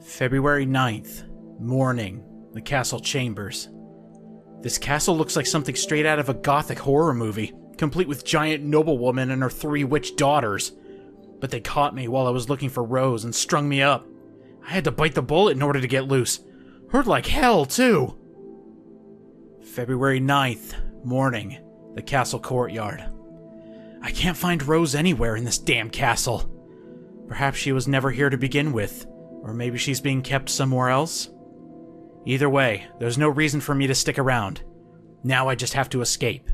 February 9th, morning, the castle chambers. This castle looks like something straight out of a gothic horror movie, complete with giant noblewoman and her 3 witch daughters. But they caught me while I was looking for Rose and strung me up. I had to bite the bullet in order to get loose. Hurt like hell, too. February 9th, morning, the castle courtyard. I can't find Rose anywhere in this damn castle. Perhaps she was never here to begin with, or maybe she's being kept somewhere else. Either way, there's no reason for me to stick around. Now I just have to escape.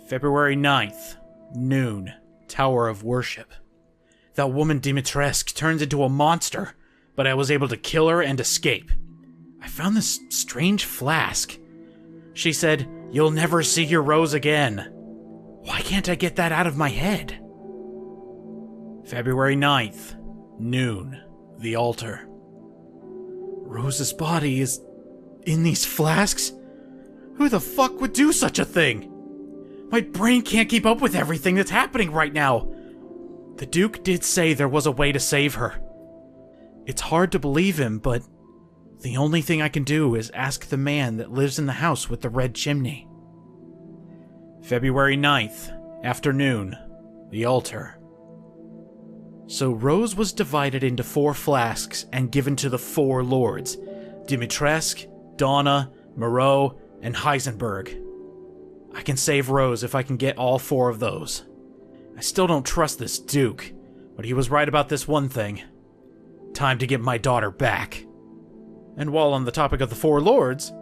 February 9th, noon, Tower of Worship. That woman Dimitrescu turns into a monster, but I was able to kill her and escape. I found this strange flask. She said, "You'll never see your Rose again." Why can't I get that out of my head? February 9th, noon, the altar. Rose's body is in these flasks? Who the fuck would do such a thing? My brain can't keep up with everything that's happening right now. The Duke did say there was a way to save her. It's hard to believe him, but the only thing I can do is ask the man that lives in the house with the red chimney. February 9th, afternoon, the altar. So Rose was divided into 4 flasks and given to the 4 lords, Dimitrescu, Donna, Moreau, and Heisenberg. I can save Rose if I can get all 4 of those. I still don't trust this Duke, but he was right about this one thing. Time to get my daughter back. And while on the topic of the 4 lords...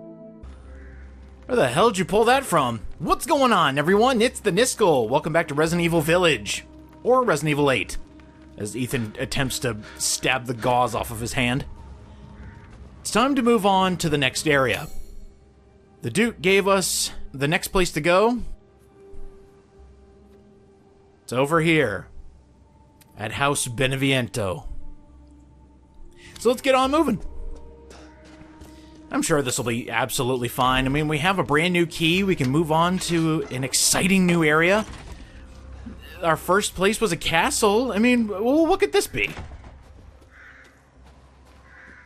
Where the hell did you pull that from? What's going on, everyone? It's the Niskel. Welcome back to Resident Evil Village. Or Resident Evil 8. As Ethan attempts to stab the gauze off of his hand. It's time to move on to the next area. The Duke gave us the next place to go. It's over here. At House Beneviento. So let's get on moving. I'm sure this will be absolutely fine. I mean, we have a brand new key. We can move on to an exciting new area. Our first place was a castle. I mean, well, what could this be?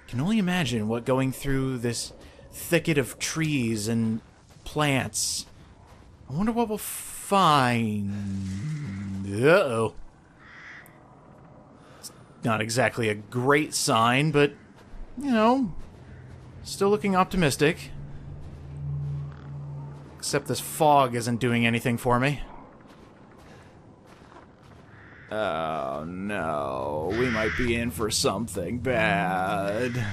Can only imagine what going through this thicket of trees and plants. I wonder what we'll find. Uh-oh. It's not exactly a great sign, but, you know, still looking optimistic. Except this fog isn't doing anything for me. Oh no, we might be in for something bad.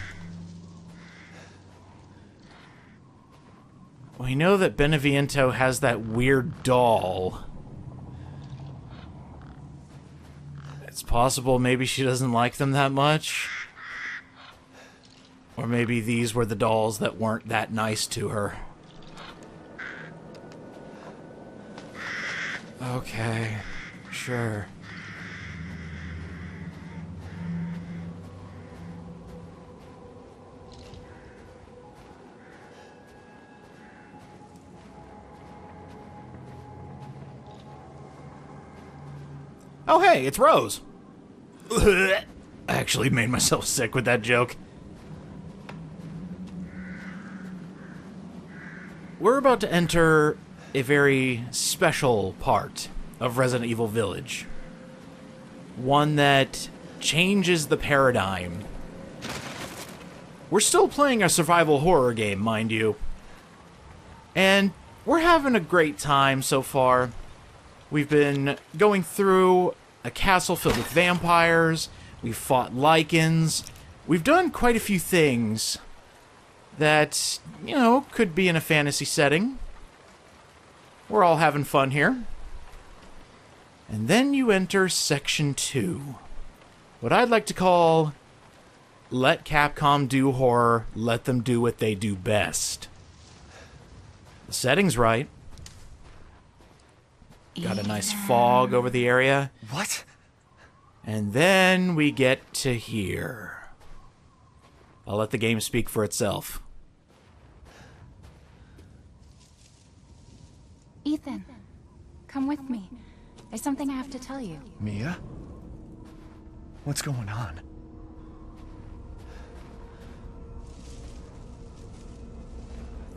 We know that Beneviento has that weird doll. It's possible maybe she doesn't like them that much. Or maybe these were the dolls that weren't that nice to her. Okay, sure. Oh hey, it's Rose! I actually made myself sick with that joke. We're about to enter a very special part of Resident Evil Village. One that changes the paradigm. We're still playing a survival horror game, mind you. And we're having a great time so far. We've been going through a castle filled with vampires. We've fought lichens. We've done quite a few things that, you know, could be in a fantasy setting. We're all having fun here. And then you enter Section 2. What I'd like to call, let Capcom do horror, let them do what they do best. The setting's right. Got a nice fog over the area. What? And then we get to here. I'll let the game speak for itself. Ethan, come with me. There's something I have to tell you. Mia? What's going on?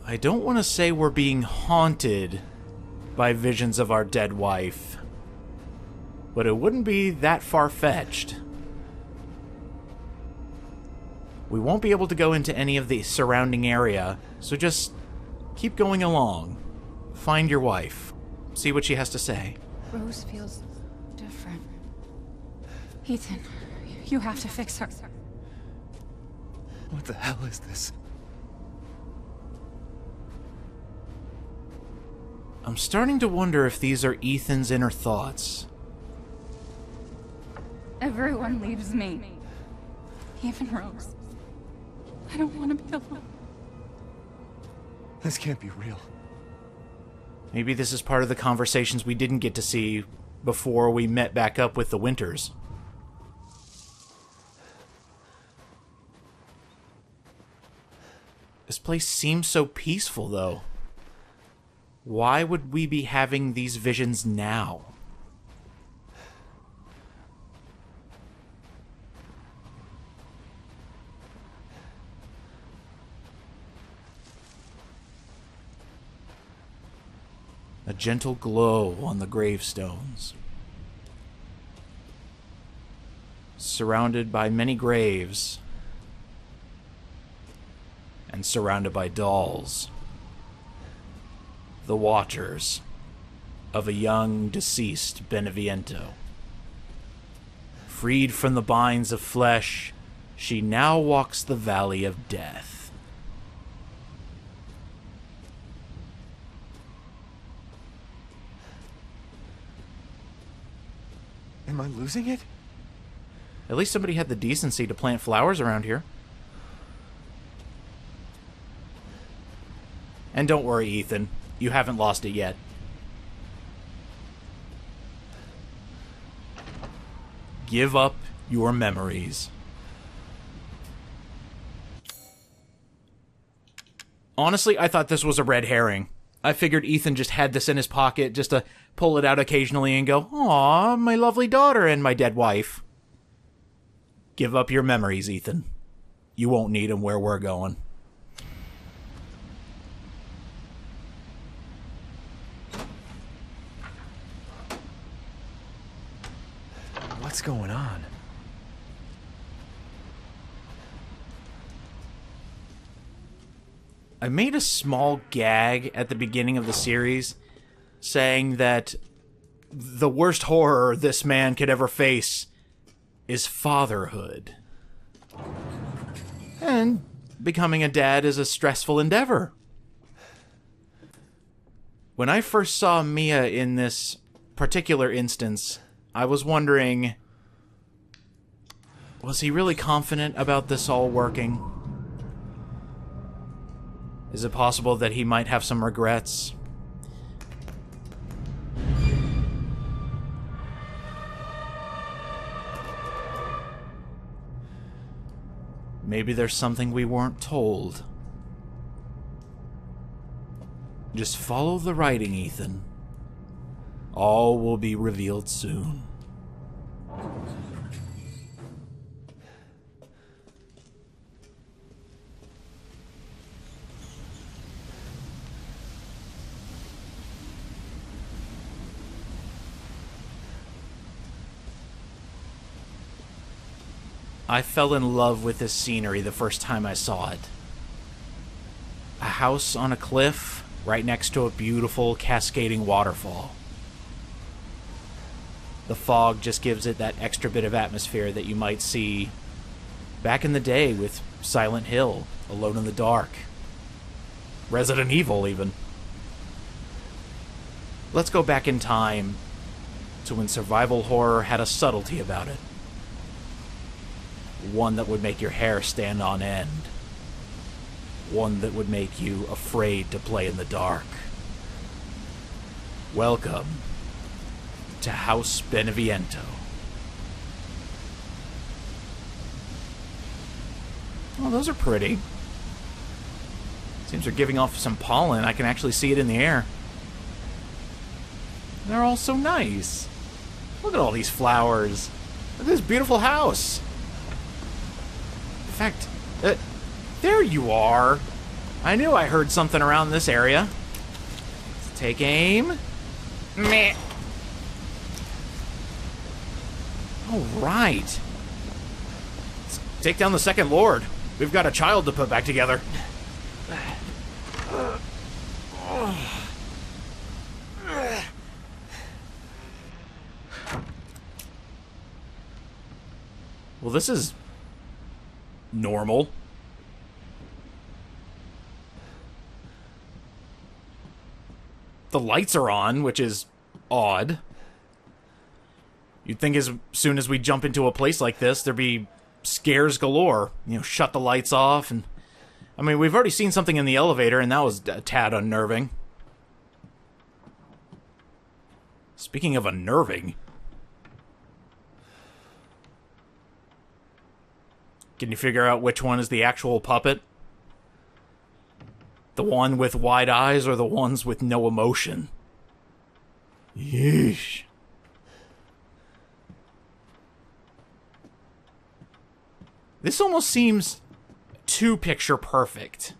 I don't want to say we're being haunted by visions of our dead wife, but it wouldn't be that far-fetched. We won't be able to go into any of the surrounding area, so just keep going along. Find your wife. See what she has to say. Rose feels different. Ethan, you have to fix her. What the hell is this? I'm starting to wonder if these are Ethan's inner thoughts. Everyone leaves me. Even Rose. I don't want to be alone. This can't be real. Maybe this is part of the conversations we didn't get to see before we met back up with the Winters. This place seems so peaceful, though. Why would we be having these visions now? A gentle glow on the gravestones. Surrounded by many graves. And surrounded by dolls. The Watchers of a young deceased Beneviento. Freed from the binds of flesh, she now walks the valley of death. Am I losing it? At least somebody had the decency to plant flowers around here. And don't worry, Ethan. You haven't lost it yet. Give up your memories. Honestly, I thought this was a red herring. I figured Ethan just had this in his pocket just to pull it out occasionally and go, "Aw, my lovely daughter and my dead wife." Give up your memories, Ethan. You won't need them where we're going. What's going on? I made a small gag at the beginning of the series saying that the worst horror this man could ever face is fatherhood. And becoming a dad is a stressful endeavor. When I first saw Mia in this particular instance, I was wondering, was he really confident about this all working? Is it possible that he might have some regrets? Maybe there's something we weren't told. Just follow the writing, Ethan. All will be revealed soon. I fell in love with this scenery the first time I saw it. A house on a cliff right next to a beautiful cascading waterfall. The fog just gives it that extra bit of atmosphere that you might see back in the day with Silent Hill, Alone in the Dark, Resident Evil even. Let's go back in time to when survival horror had a subtlety about it. One that would make your hair stand on end. One that would make you afraid to play in the dark. Welcome to House Beneviento. Oh, those are pretty. Seems they're giving off some pollen. I can actually see it in the air. They're all so nice. Look at all these flowers. Look at this beautiful house. In fact, there you are. I knew I heard something around this area. Let's take aim. Meh. All right. Let's take down the second Lord. We've got a child to put back together. Well, this is normal. The lights are on, which is odd. You'd think as soon as we jump into a place like this, there'd be scares galore. You know, shut the lights off. And I mean, we've already seen something in the elevator, and that was a tad unnerving. Speaking of unnerving, can you figure out which one is the actual puppet? The one with wide eyes or the ones with no emotion? Yeesh. This almost seems too picture perfect.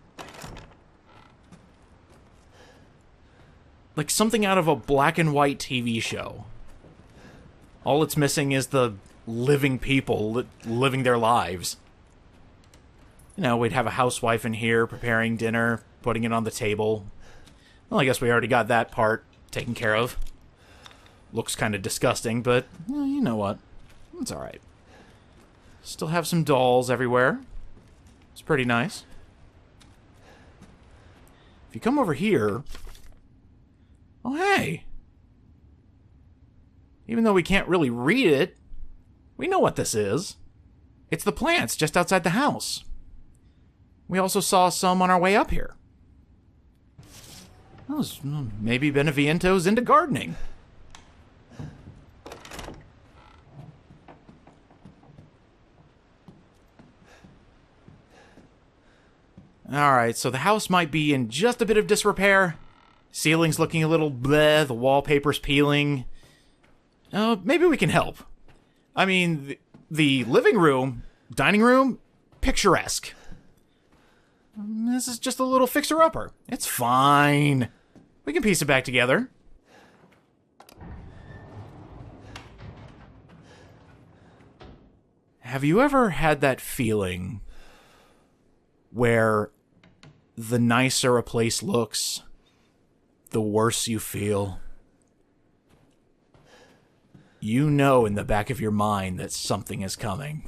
Like something out of a black and white TV show. All it's missing is the living people living their lives. You know, we'd have a housewife in here preparing dinner, putting it on the table. Well, I guess we already got that part taken care of. Looks kind of disgusting, but you know what? It's alright. Still have some dolls everywhere. It's pretty nice. If you come over here... Oh, hey! Even though we can't really read it, we know what this is. It's the plants just outside the house. We also saw some on our way up here. Maybe Beneviento's into gardening. Alright, so the house might be in just a bit of disrepair. Ceiling's looking a little bleh, the wallpaper's peeling. Maybe we can help. I mean, the living room, dining room, picturesque. This is just a little fixer-upper. It's fine. We can piece it back together. Have you ever had that feeling where the nicer a place looks, the worse you feel? You know in the back of your mind that something is coming,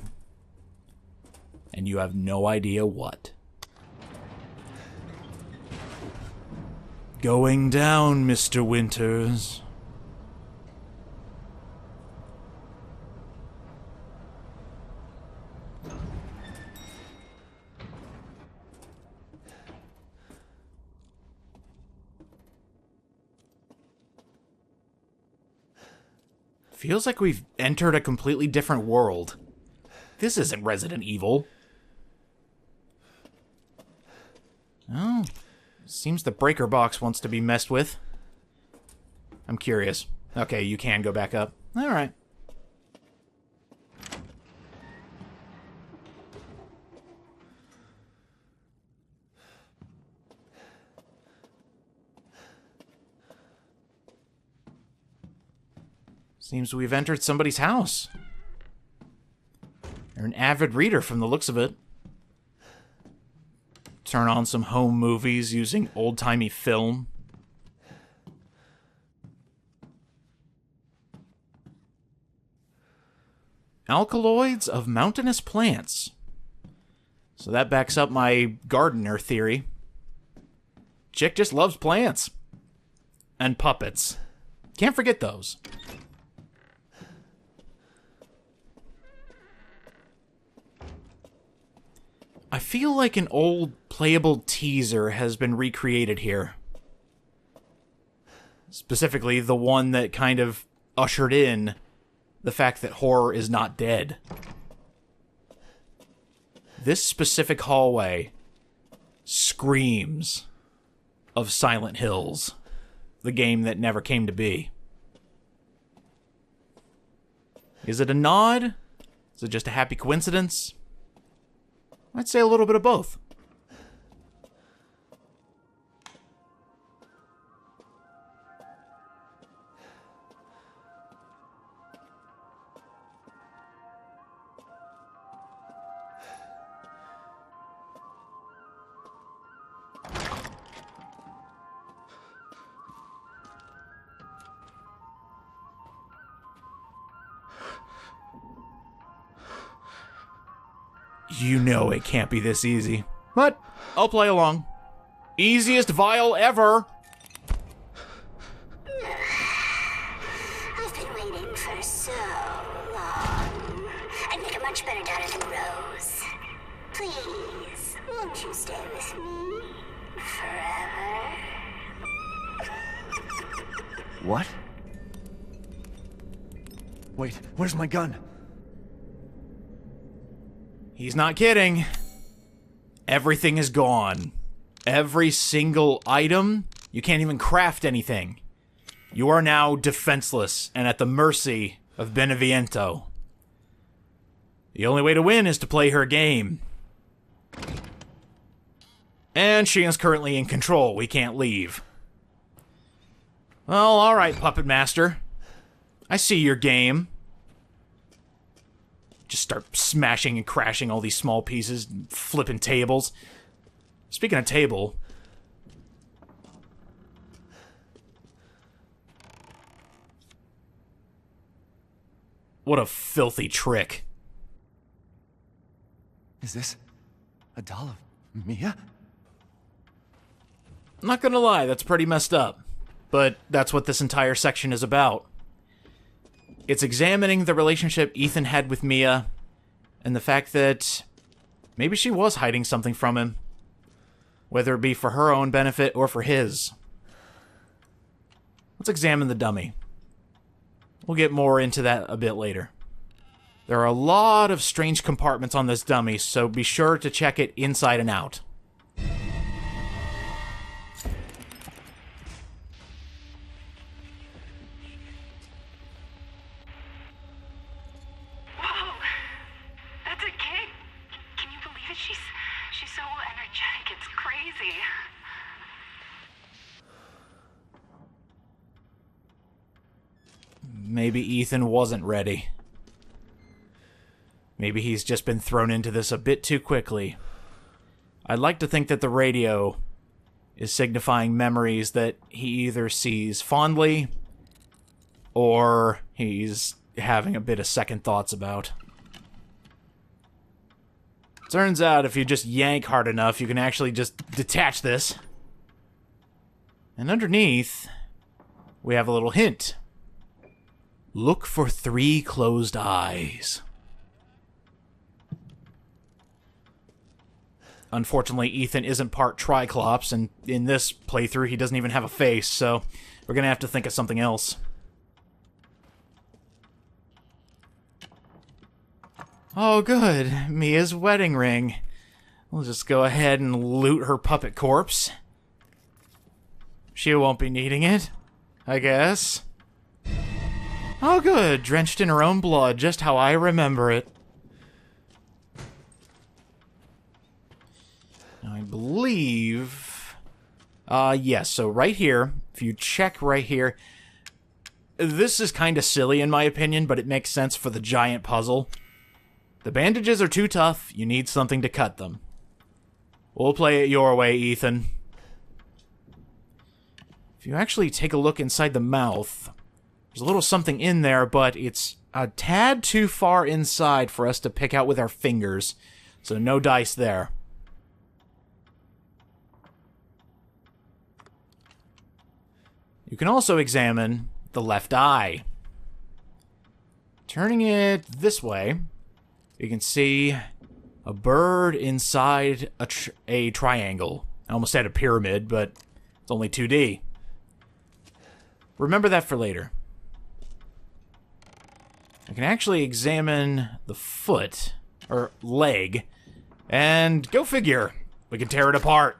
and you have no idea what. Going down, Mr. Winters. Feels like we've entered a completely different world. This isn't Resident Evil. Oh, seems the breaker box wants to be messed with. I'm curious. Okay, you can go back up. Alright. Seems we've entered somebody's house. You're an avid reader from the looks of it. Turn on some home movies using old-timey film. Alkaloids of mountainous plants. So that backs up my gardener theory. Chick just loves plants. And puppets. Can't forget those. I feel like an old playable teaser has been recreated here. Specifically, the one that kind of ushered in the fact that horror is not dead. This specific hallway screams of Silent Hills, the game that never came to be. Is it a nod? Is it just a happy coincidence? I'd say a little bit of both. You know it can't be this easy. But I'll play along. Easiest vial ever! I've been waiting for so long. I'd make a much better daughter than Rose. Please, won't you stay with me forever? What? Wait, where's my gun? He's not kidding. Everything is gone. Every single item. You can't even craft anything. You are now defenseless and at the mercy of Beneviento. The only way to win is to play her game. And she is currently in control. We can't leave. Well, alright, Puppet Master. I see your game. Just start smashing and crashing all these small pieces, flipping tables. Speaking of table... What a filthy trick. Is this a doll of Mia? I'm not gonna lie, that's pretty messed up. But that's what this entire section is about. It's examining the relationship Ethan had with Mia, and the fact that maybe she was hiding something from him, whether it be for her own benefit or for his. Let's examine the dummy. We'll get more into that a bit later. There are a lot of strange compartments on this dummy, so be sure to check it inside and out. Whoa! That's a kid! Can you believe it? She's so energetic, it's crazy. Maybe Ethan wasn't ready. Maybe he's just been thrown into this a bit too quickly. I'd like to think that the radio is signifying memories that he either sees fondly or he's having a bit of second thoughts about. Turns out if you just yank hard enough, you can actually just detach this. And underneath, we have a little hint. Look for 3 closed eyes. Unfortunately, Ethan isn't part Triclops, and in this playthrough, he doesn't even have a face, so we're gonna have to think of something else. Oh, good. Mia's wedding ring. We'll just go ahead and loot her puppet corpse. She won't be needing it, I guess. Oh, good. Drenched in her own blood, just how I remember it. Now, I believe... yes, so right here, if you check right here, this is kind of silly in my opinion, but it makes sense for the giant puzzle. The bandages are too tough, you need something to cut them. We'll play it your way, Ethan. If you actually take a look inside the mouth... There's a little something in there, but it's a tad too far inside for us to pick out with our fingers. So no dice there. You can also examine the left eye. Turning it this way, you can see a bird inside a triangle. I almost had a pyramid, but it's only 2D. Remember that for later. I can actually examine the foot, or leg, and go figure, we can tear it apart.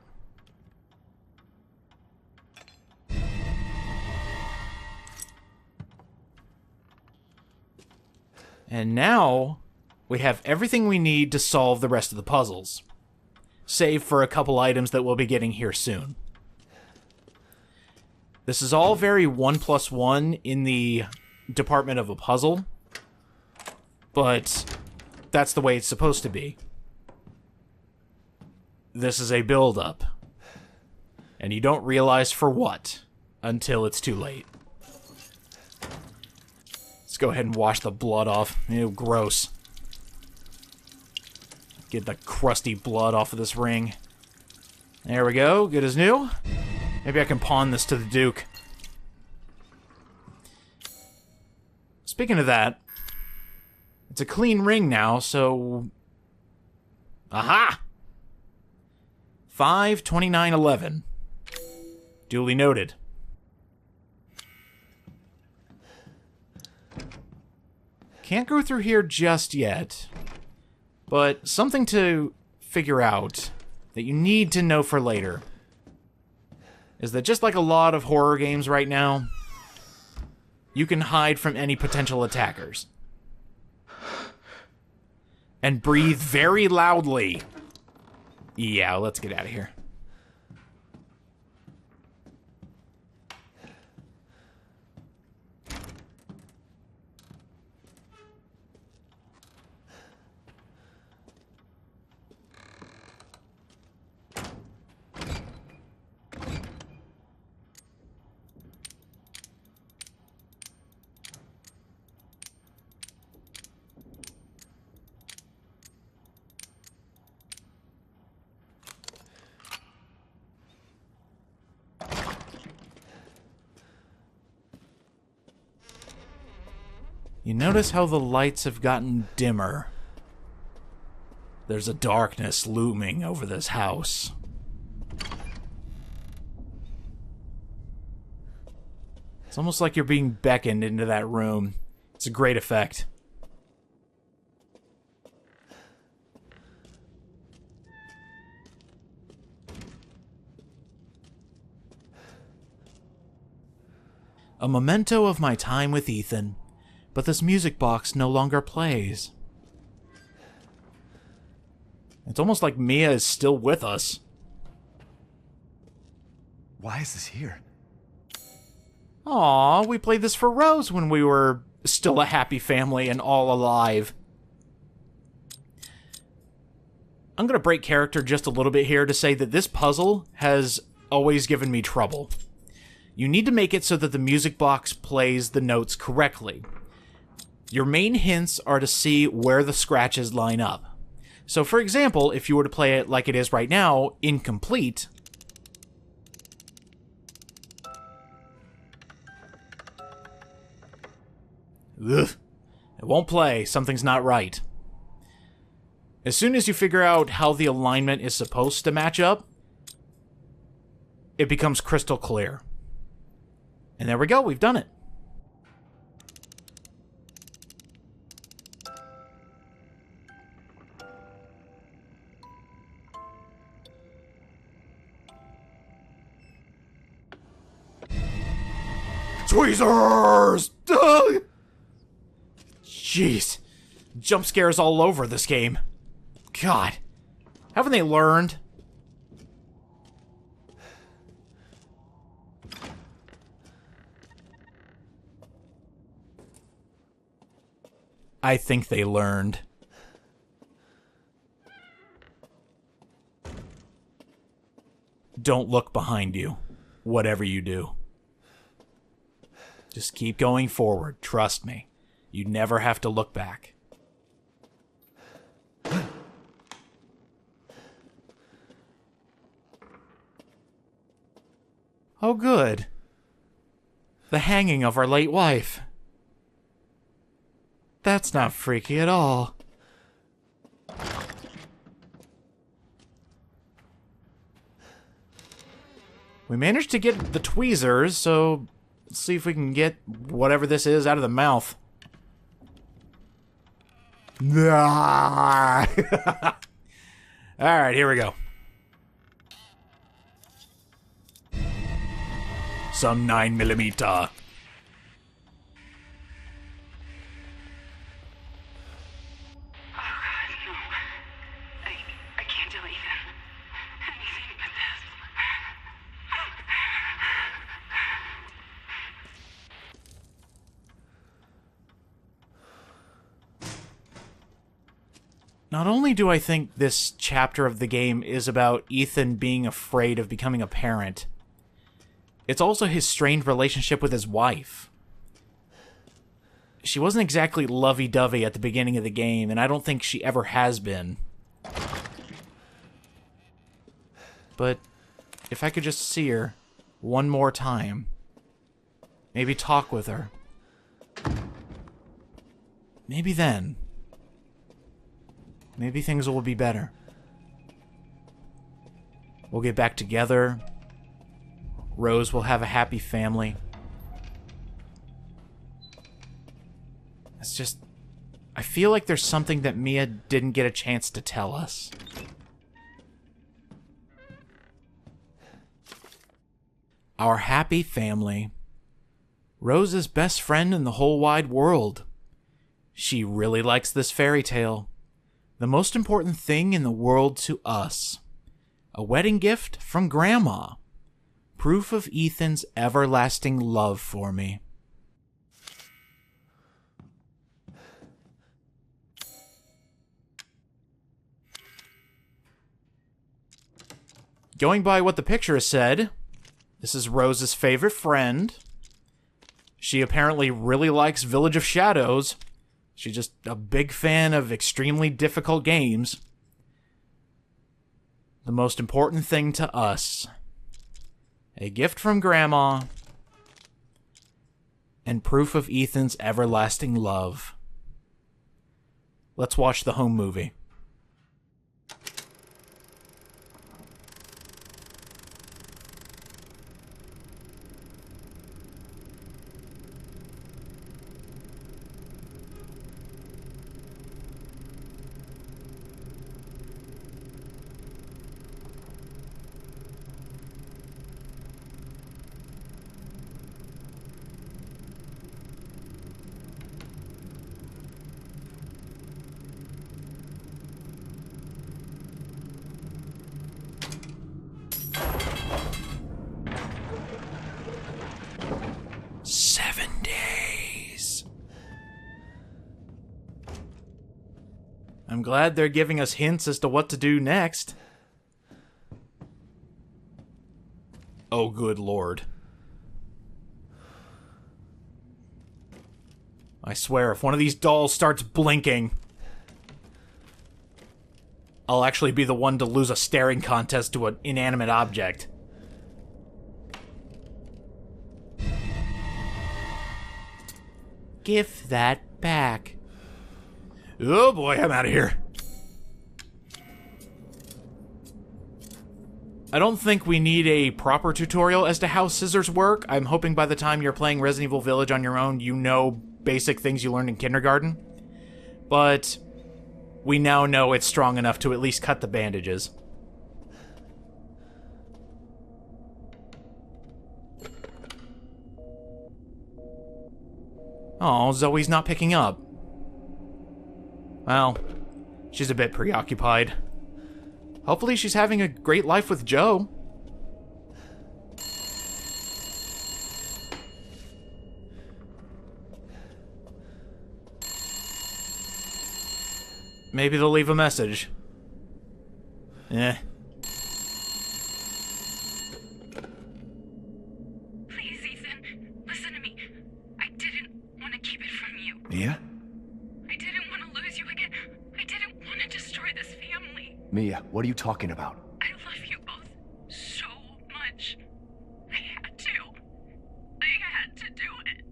And now, we have everything we need to solve the rest of the puzzles, save for a couple items that we'll be getting here soon. This is all very 1+1 in the department of a puzzle, but that's the way it's supposed to be. This is a build-up, and you don't realize for what until it's too late. Let's go ahead and wash the blood off. Ew, gross. Get the crusty blood off of this ring. There we go. Good as new. Maybe I can pawn this to the Duke. Speaking of that, it's a clean ring now, so... Aha! 5/29/11. Duly noted. Can't go through here just yet, but something to figure out that you need to know for later is that just like a lot of horror games right now, you can hide from any potential attackers. And breathe very loudly. Yeah, let's get out of here. You notice how the lights have gotten dimmer. There's a darkness looming over this house. It's almost like you're being beckoned into that room. It's a great effect. A memento of my time with Ethan. But this music box no longer plays. It's almost like Mia is still with us. Why is this here? Aw, we played this for Rose when we were still a happy family and all alive. I'm gonna break character just a little bit here to say that this puzzle has always given me trouble. You need to make it so that the music box plays the notes correctly. Your main hints are to see where the scratches line up. So for example, if you were to play it like it is right now, incomplete, ugh, it won't play, something's not right. As soon as you figure out how the alignment is supposed to match up, it becomes crystal clear. And there we go, we've done it. Tweezers! Ugh! Jeez. Jump scares all over this game. God. Haven't they learned? I think they learned. Don't look behind you, whatever you do. Just keep going forward, trust me. You never have to look back. Oh, good. The hanging of our late wife. That's not freaky at all. We managed to get the tweezers, so let's see if we can get whatever this is out of the mouth. Alright, here we go. Some 9mm. I can't do Ethan. Anything but this. Not only do I think this chapter of the game is about Ethan being afraid of becoming a parent, it's also his strained relationship with his wife. She wasn't exactly lovey-dovey at the beginning of the game, and I don't think she ever has been. But if I could just see her one more time, maybe talk with her, maybe then, maybe things will be better. We'll get back together. Rose will have a happy family. It's just, I feel like there's something that Mia didn't get a chance to tell us. Our happy family. Rose's best friend in the whole wide world. She really likes this fairy tale. The most important thing in the world to us. A wedding gift from Grandma. Proof of Ethan's everlasting love for me. Going by what the picture has said, this is Rose's favorite friend. She apparently really likes Village of Shadows. She's just a big fan of extremely difficult games. The most important thing to us. A gift from Grandma. And proof of Ethan's everlasting love. Let's watch the home movie. I'm glad they're giving us hints as to what to do next. Oh, good lord. I swear, if one of these dolls starts blinking, I'll actually be the one to lose a staring contest to an inanimate object. Give that back. Oh boy, I'm out of here. I don't think we need a proper tutorial as to how scissors work. I'm hoping by the time you're playing Resident Evil Village on your own, you know basic things you learned in kindergarten. But we now know it's strong enough to at least cut the bandages. Oh, Zoe's not picking up. Well, she's a bit preoccupied. Hopefully she's having a great life with Joe. Maybe they'll leave a message. Eh. Please, Ethan, listen to me. I didn't want to keep it from you. Mia? I didn't want to lose you again. I didn't want to destroy this family. Mia, what are you talking about? I love you both so much. I had to. I had to do it.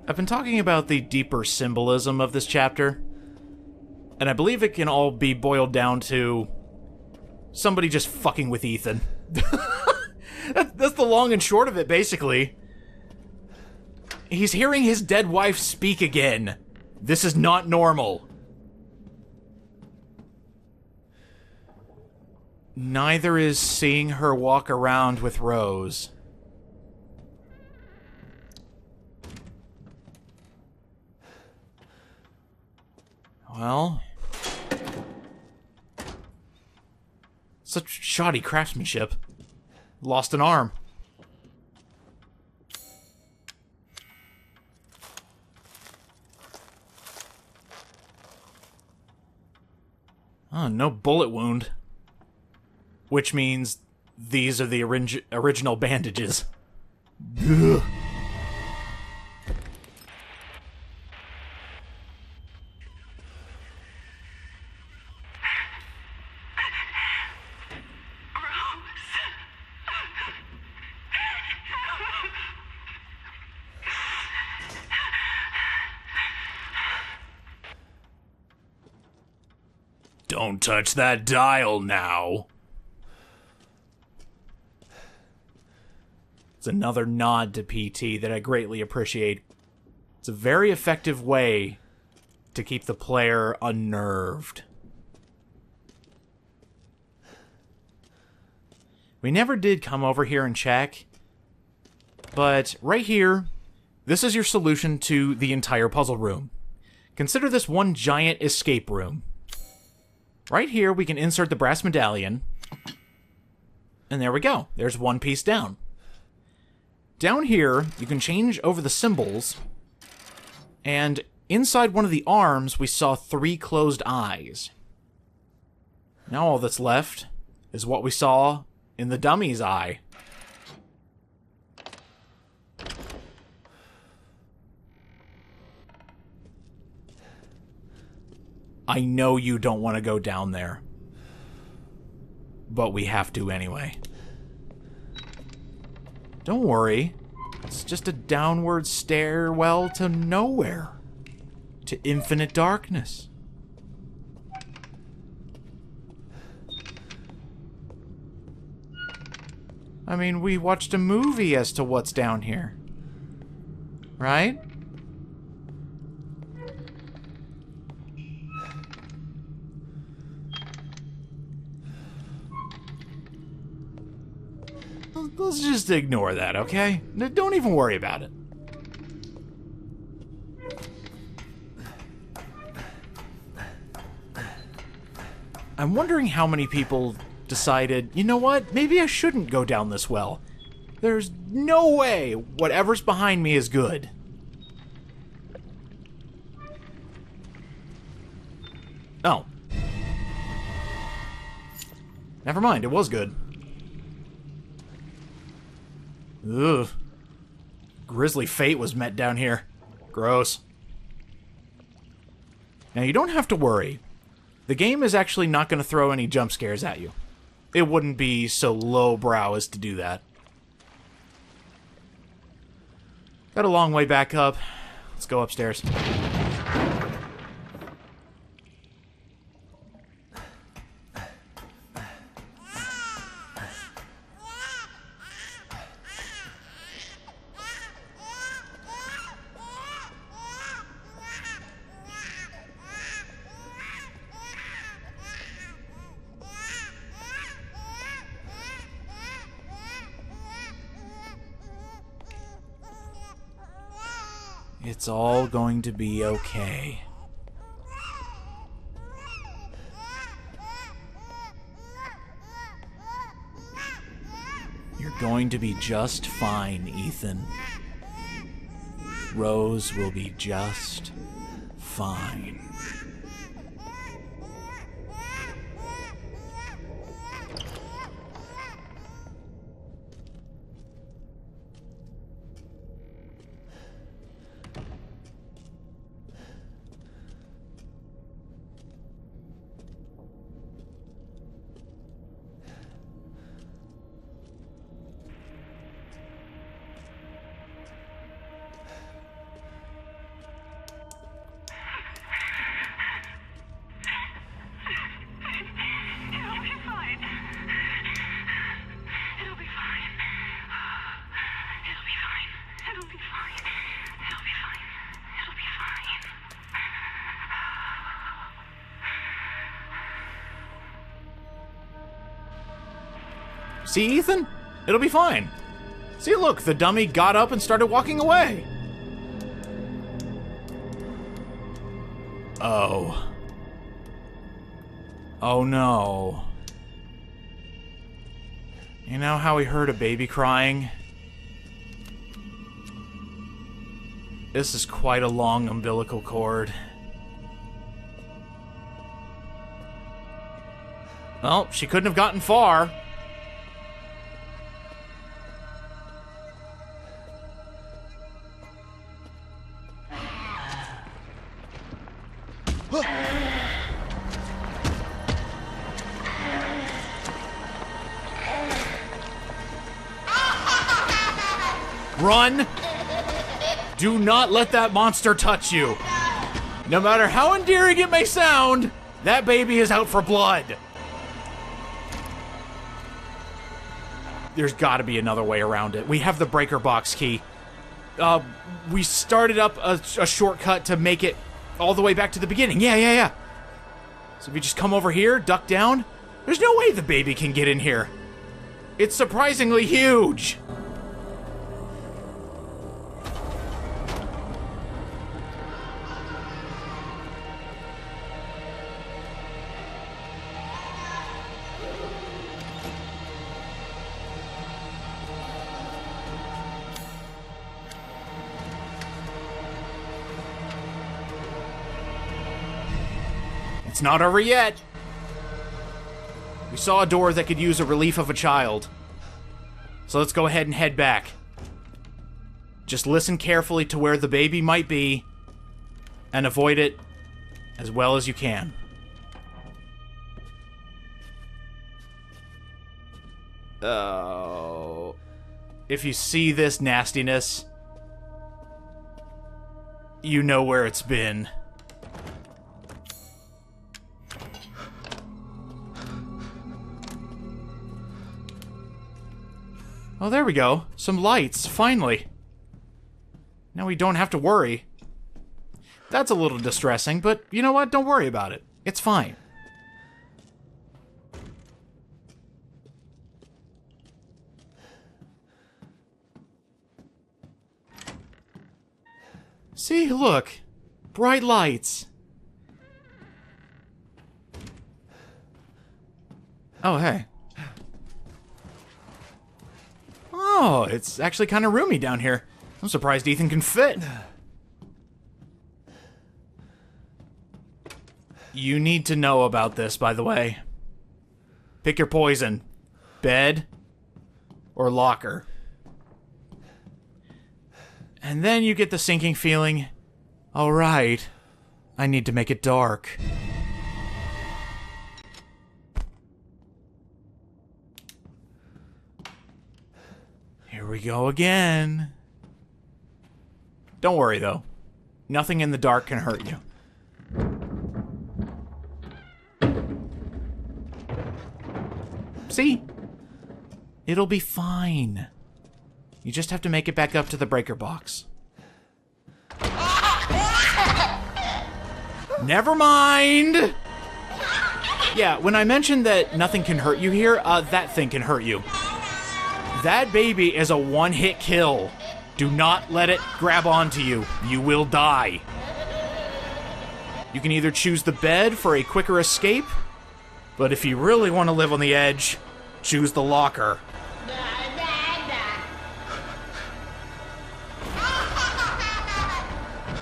I've been talking about the deeper symbolism of this chapter, and I believe it can all be boiled down to somebody just fucking with Ethan. That's the long and short of it, basically. He's hearing his dead wife speak again. This is not normal. Neither is seeing her walk around with Rose. Well, such shoddy craftsmanship. Lost an arm. Oh, no bullet wound. Which means these are the original bandages. Ugh. Don't touch that dial now. It's another nod to PT that I greatly appreciate. It's a very effective way to keep the player unnerved. We never did come over here and check, but right here, this is your solution to the entire puzzle room. Consider this one giant escape room. Right here, we can insert the brass medallion, and there we go. There's one piece down. Down here, you can change over the symbols, and inside one of the arms, we saw 3 closed eyes. Now all that's left is what we saw in the dummy's eye. I know you don't want to go down there, but we have to anyway. Don't worry, it's just a downward stairwell to nowhere, to infinite darkness. I mean, we watched a movie as to what's down here, right? Let's just ignore that, okay? Don't even worry about it. I'm wondering how many people decided, you know what, maybe I shouldn't go down this well. There's no way whatever's behind me is good. Oh. Never mind, it was good. Ugh. Grisly fate was met down here. Gross. Now, you don't have to worry. The game is actually not going to throw any jump scares at you. It wouldn't be so lowbrow as to do that. Got a long way back up. Let's go upstairs. It's all going to be okay. You're going to be just fine, Ethan. Rose will be just fine. See, Ethan? It'll be fine. See, look, the dummy got up and started walking away. Oh. Oh no. You know how we heard a baby crying? This is quite a long umbilical cord. Well, she couldn't have gotten far. Run! Do not let that monster touch you. No matter how endearing it may sound, That baby is out for blood. There's got to be another way around it. We have the breaker box key. We started up a shortcut to make it all the way back to the beginning. Yeah. So if you just come over here, duck down, there's no way the baby can get in here. It's surprisingly huge. It's not over yet. We saw a door that could use a relief of a child. So let's go ahead and head back. Just listen carefully to where the baby might be and avoid it as well as you can. Oh. If you see this nastiness, you know where it's been. Oh, there we go. Some lights, finally. Now we don't have to worry. That's a little distressing, but you know what? Don't worry about it. It's fine. See, look. Bright lights. Oh, hey. Oh, it's actually kind of roomy down here. I'm surprised Ethan can fit. You need to know about this, by the way. Pick your poison. Bed or locker. And then you get the sinking feeling, all right, I need to make it dark. Here we go again. Don't worry, though. Nothing in the dark can hurt you. See? It'll be fine. You just have to make it back up to the breaker box. Never mind! Yeah, when I mentioned that nothing can hurt you here, that thing can hurt you. That baby is a one-hit kill. Do not let it grab onto you. You will die. You can either choose the bed for a quicker escape, but if you really want to live on the edge, choose the locker.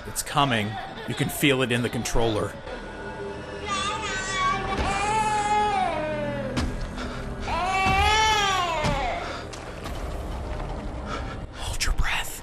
It's coming. You can feel it in the controller. Hold your breath.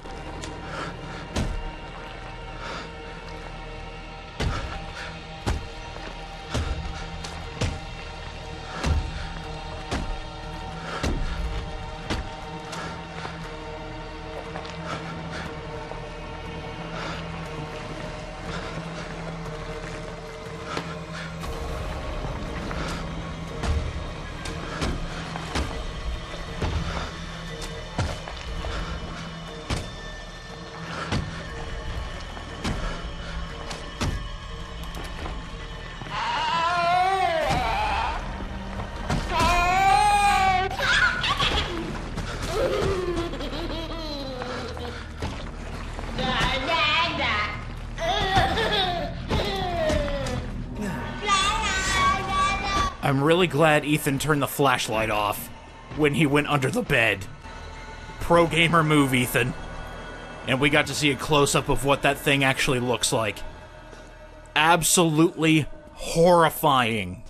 I'm really glad Ethan turned the flashlight off when he went under the bed. Pro gamer move, Ethan. And we got to see a close-up of what that thing actually looks like. Absolutely horrifying.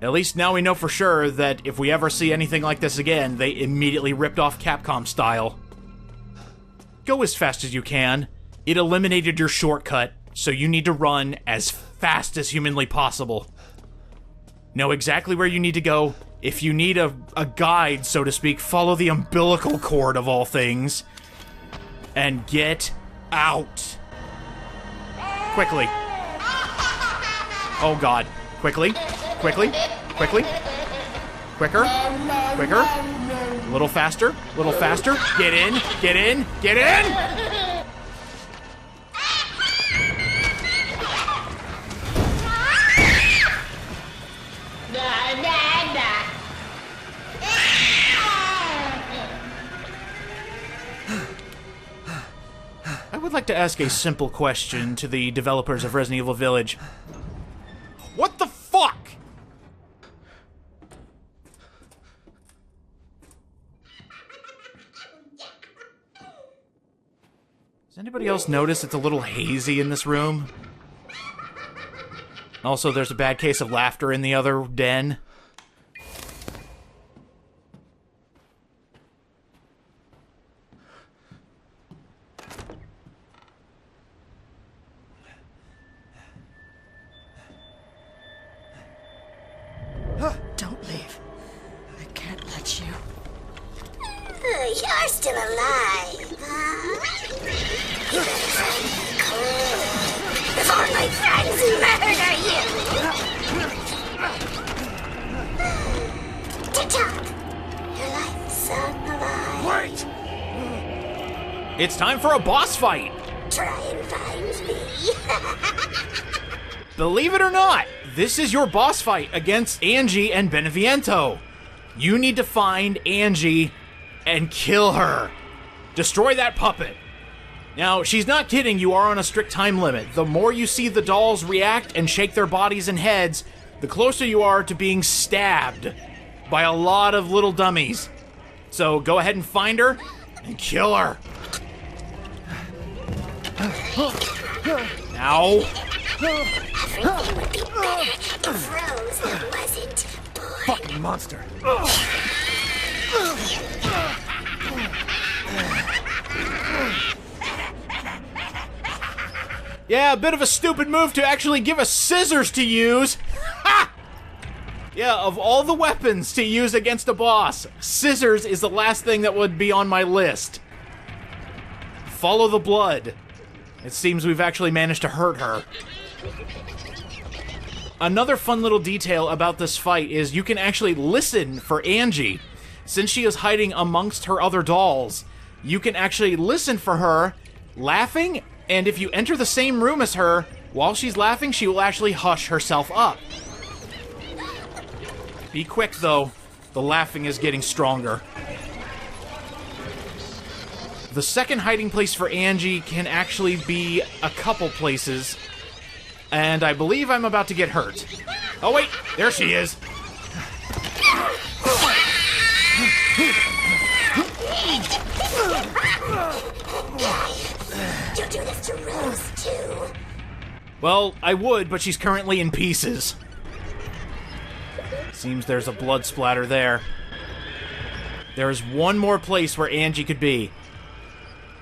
At least now we know for sure that if we ever see anything like this again, they immediately ripped off Capcom style. Go as fast as you can. It eliminated your shortcut, so you need to run as fast as humanly possible. Know exactly where you need to go. If you need a guide, so to speak, follow the umbilical cord of all things. And get out. Quickly. Oh god. Quickly. Quickly. Quickly. Quicker. Quicker. A little faster. A little faster. Get in. Get in. Get in! I would like to ask a simple question to the developers of Resident Evil Village. What the fuck? Does anybody else notice it's a little hazy in this room? Also, there's a bad case of laughter in the other den. Don't leave. I can't let you. You're still alive, huh? Before my friends murder you! Tick-tock! Your life's alive. Wait! It's time for a boss fight! Try and find me. Believe it or not, this is your boss fight against Angie and Beneviento. You need to find Angie and kill her. Destroy that puppet. Now, she's not kidding, you are on a strict time limit. The more you see the dolls react and shake their bodies and heads, the closer you are to being stabbed by a lot of little dummies. So go ahead and find her and kill her. Ow. Everything would be better if Rose wasn't born. Fucking monster! Yeah, a bit of a stupid move to actually give us scissors to use. Ha! Yeah, of all the weapons to use against a boss, scissors is the last thing that would be on my list. Follow the blood. It seems we've actually managed to hurt her. Another fun little detail about this fight is you can actually listen for Angie. Since she is hiding amongst her other dolls, you can actually listen for her laughing, and if you enter the same room as her, while she's laughing, she will actually hush herself up. Be quick, though. The laughing is getting stronger. The second hiding place for Angie can actually be a couple places, and I believe I'm about to get hurt. Oh wait, there she is. You'll do this to Rose, too. Well, I would, but she's currently in pieces. Seems there's a blood splatter there. There is one more place where Angie could be.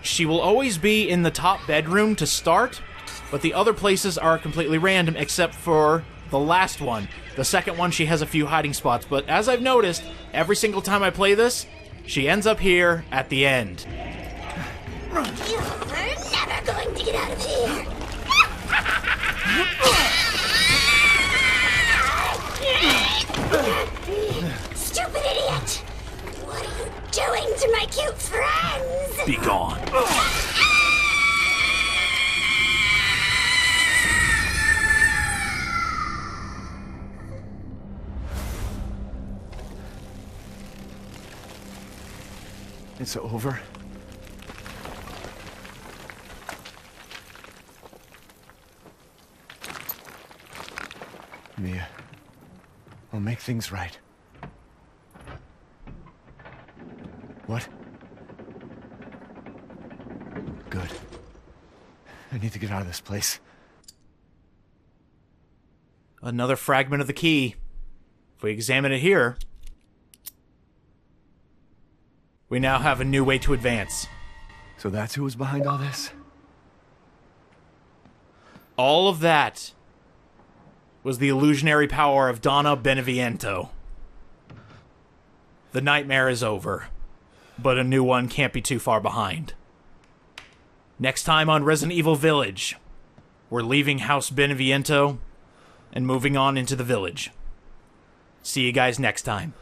She will always be in the top bedroom to start, but the other places are completely random except for the last one. The second one, she has a few hiding spots, but as I've noticed, every single time I play this, she ends up here at the end. You're never going to get out of here. Stupid idiot! What are you doing to my cute friends? Be gone. It's over. Mia, I'll make things right. What? Good. I need to get out of this place. Another fragment of the key. If we examine it here, we now have a new way to advance. So that's who was behind all this? All of that was the illusionary power of Donna Beneviento. The nightmare is over, but a new one can't be too far behind. Next time on Resident Evil Village, we're leaving House Beneviento, and moving on into the village. See you guys next time.